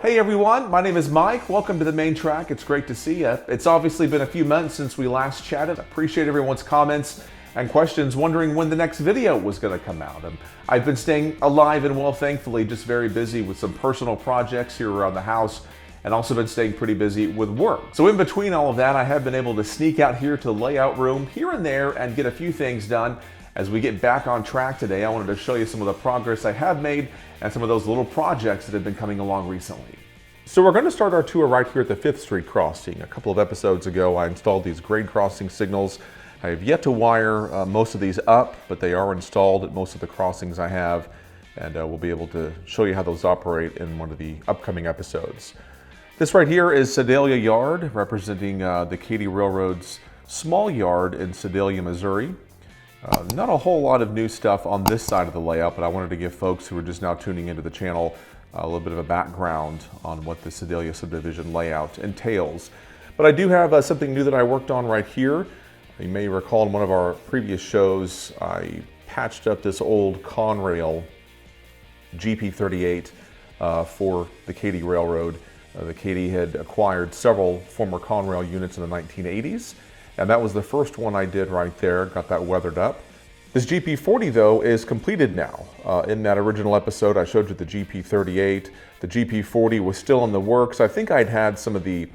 Hey everyone, my name is Mike. Welcome to the main track. It's great to see you. It's obviously been a few months since we last chatted. I appreciate everyone's comments and questions, wondering when the next video was going to come out. I've been staying alive and well, thankfully, just very busy with some personal projects here around the house, and also been staying pretty busy with work. So in between all of that, I have been able to sneak out here to Layout Room here and there and get a few things done. As we get back on track today, I wanted to show you some of the progress I have made and some of those little projects that have been coming along recently. So we're going to start our tour right here at the 5th Street crossing. A couple of episodes ago, I installed these grade crossing signals. I have yet to wire most of these up, but they are installed at most of the crossings I have, and we'll be able to show you how those operate in one of the upcoming episodes. This right here is Sedalia Yard, representing the Katy Railroad's small yard in Sedalia, Missouri. Not a whole lot of new stuff on this side of the layout, but I wanted to give folks who are just now tuning into the channel a little bit of a background on what the Sedalia Subdivision layout entails. But I do have something new that I worked on right here. You may recall in one of our previous shows, I patched up this old Conrail GP38 for the Katy Railroad. The Katy had acquired several former Conrail units in the 1980s. And that was the first one I did right there, got that weathered up. This GP40 though is completed now. In that original episode I showed you the GP38. The GP40 was still in the works. I think I'd had some of the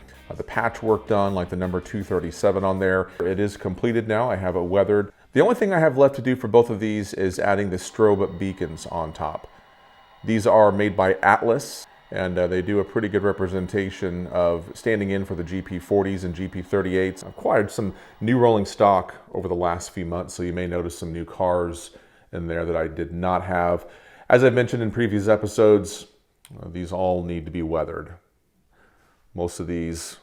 patchwork done, like the number 237 on there. It is completed now, I have it weathered. The only thing I have left to do for both of these is adding the strobe beacons on top. These are made by Atlas, and they do a pretty good representation of standing in for the GP40s and GP38s. I've acquired some new rolling stock over the last few months, so you may notice some new cars in there that I did not have. As I've mentioned in previous episodes, these all need to be weathered. Most of these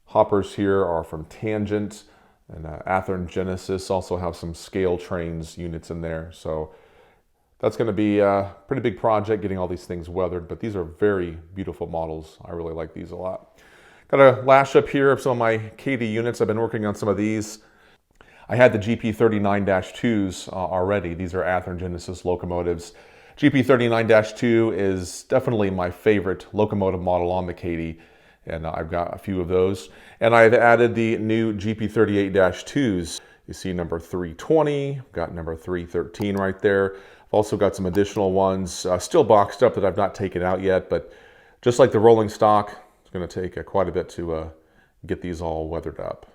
hoppers here are from Tangent, and Athearn Genesis also have some scale trains units in there. So that's going to be a pretty big project getting all these things weathered, but these are very beautiful models. I really like these a lot. Got a lash up here of some of my Katy units. I've been working on some of these. I had the GP39-2s already. These are Athearn Genesis locomotives. GP39-2 is definitely my favorite locomotive model on the Katy, and I've got a few of those. And I've added the new GP38-2s. You see number 320, got number 313 right there. Also got some additional ones still boxed up that I've not taken out yet, but just like the rolling stock, it's going to take quite a bit to get these all weathered up.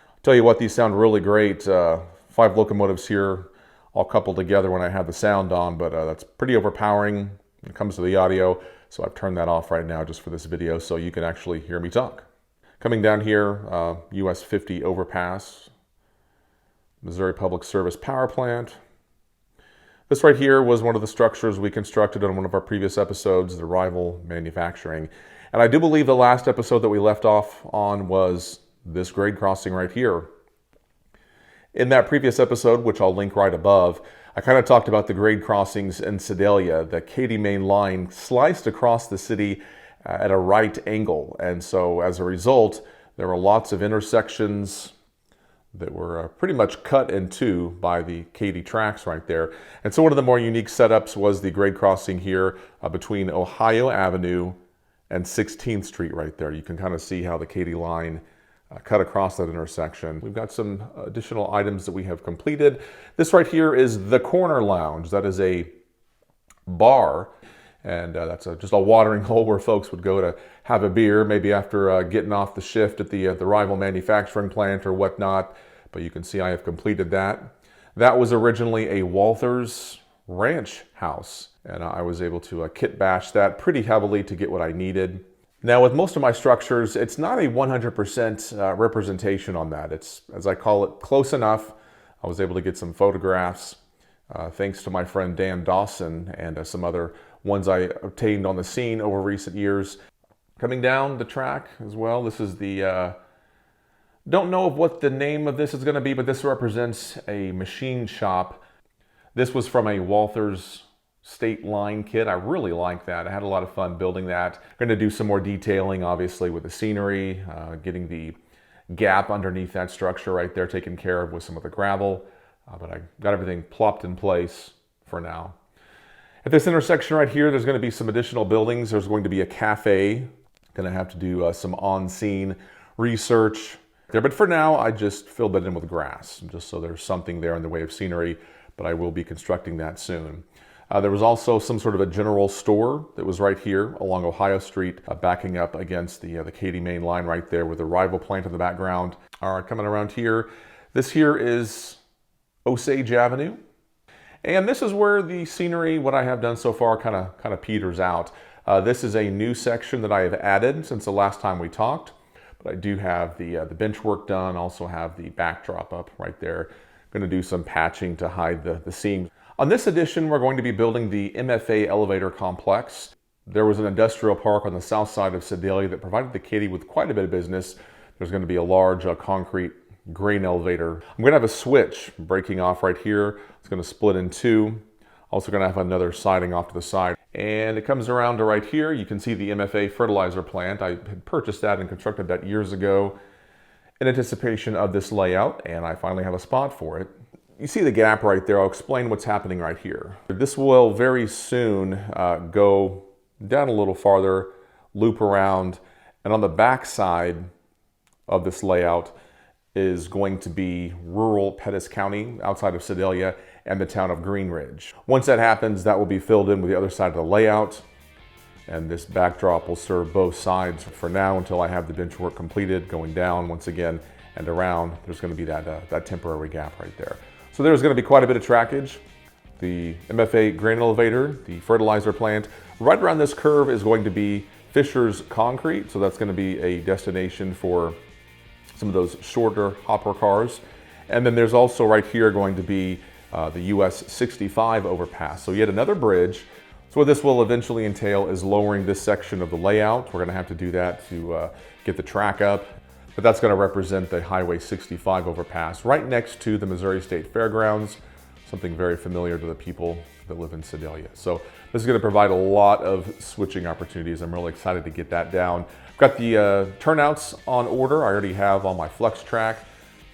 I'll tell you what, these sound really great. 5 locomotives here all coupled together when I have the sound on, but that's pretty overpowering when it comes to the audio, so I've turned that off right now just for this video so you can actually hear me talk. Coming down here, US 50 overpass, Missouri Public Service Power Plant. This right here was one of the structures we constructed on one of our previous episodes, the rival manufacturing. And I do believe the last episode that we left off on was this grade crossing right here. In that previous episode, which I'll link right above, I kind of talked about the grade crossings in Sedalia. The Katy main line sliced across the city at a right angle. And so as a result, there were lots of intersections that were pretty much cut in two by the Katy tracks right there. And so one of the more unique setups was the grade crossing here between Ohio Avenue and 16th Street right there. You can kind of see how the Katy line cut across that intersection. We've got some additional items that we have completed. This right here is the Corner Lounge. That is a bar, and that's just a watering hole where folks would go to have a beer, maybe after getting off the shift at the rival manufacturing plant or whatnot. But you can see I have completed that. That was originally a Walther's ranch house, and I was able to kit bash that pretty heavily to get what I needed. Now with most of my structures, it's not a 100% representation on that. It's, as I call it, close enough. I was able to get some photographs thanks to my friend Dan Dawson and some other ones I obtained on the scene over recent years. Coming down the track as well, this is the, don't know what the name of this is going to be, but this represents a machine shop. This was from a Walther's State Line kit. I really like that. I had a lot of fun building that. Going to do some more detailing, obviously, with the scenery, getting the gap underneath that structure right there taken care of with some of the gravel. But I got everything plopped in place for now. At this intersection right here, there's going to be some additional buildings. There's going to be a cafe. Going to have to do some on-scene research there. But for now, I just filled it in with grass, just so there's something there in the way of scenery, but I will be constructing that soon. There was also some sort of a general store that was right here along Ohio Street, backing up against the Katy main line right there with the rival plant in the background. All right, coming around here. This here is Osage Avenue. And this is where the scenery, what I have done so far, kind of peters out. This is a new section that I have added since the last time we talked. But I do have the bench work done, also have the backdrop up right there. Going to do some patching to hide the seams. On this edition, we're going to be building the MFA elevator complex. There was an industrial park on the south side of Sedalia that provided the Katy with quite a bit of business. There's going to be a large concrete grain elevator. I'm going to have a switch breaking off right here. It's going to split in two. Also going to have another siding off to the side. And it comes around to right here. You can see the MFA fertilizer plant. I had purchased that and constructed that years ago in anticipation of this layout, and I finally have a spot for it. You see the gap right there. I'll explain what's happening right here. This will very soon go down a little farther, loop around, and on the back side of this layout is going to be rural Pettis County outside of Sedalia and the town of Green Ridge. Once that happens, that will be filled in with the other side of the layout, and this backdrop will serve both sides for now until I have the bench work completed, going down once again and around. There's going to be that temporary gap right there. So there's going to be quite a bit of trackage. The MFA grain elevator, the fertilizer plant. Right around this curve is going to be Fisher's Concrete, so that's going to be a destination for some of those shorter hopper cars. And then there's also right here going to be the US 65 overpass. So yet another bridge. So what this will eventually entail is lowering this section of the layout. We're going to have to do that to get the track up. But that's going to represent the Highway 65 overpass right next to the Missouri State Fairgrounds, something very familiar to the people that live in Sedalia. So this is going to provide a lot of switching opportunities. I'm really excited to get that down. I've got the turnouts on order. I already have all my flex track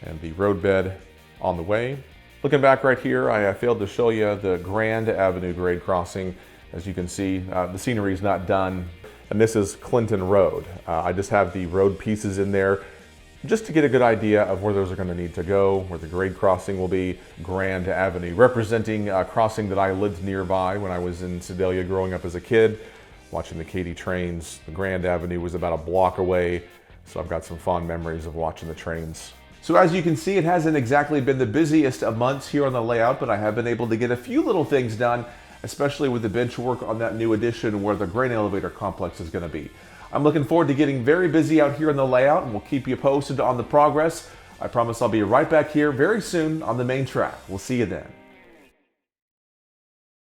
and the roadbed on the way. Looking back right here, I failed to show you the Grand Avenue grade crossing. As you can see, the scenery is not done. And this is Clinton Road. I just have the road pieces in there just to get a good idea of where those are going to need to go, where the grade crossing will be. Grand Avenue, representing a crossing that I lived nearby when I was in Sedalia growing up as a kid, watching the Katy trains. The Grand Avenue was about a block away, so I've got some fond memories of watching the trains. So as you can see, it hasn't exactly been the busiest of months here on the layout, but I have been able to get a few little things done, especially with the bench work on that new addition where the grain elevator complex is going to be. I'm looking forward to getting very busy out here in the layout, and we'll keep you posted on the progress. I promise I'll be right back here very soon on the main track. We'll see you then.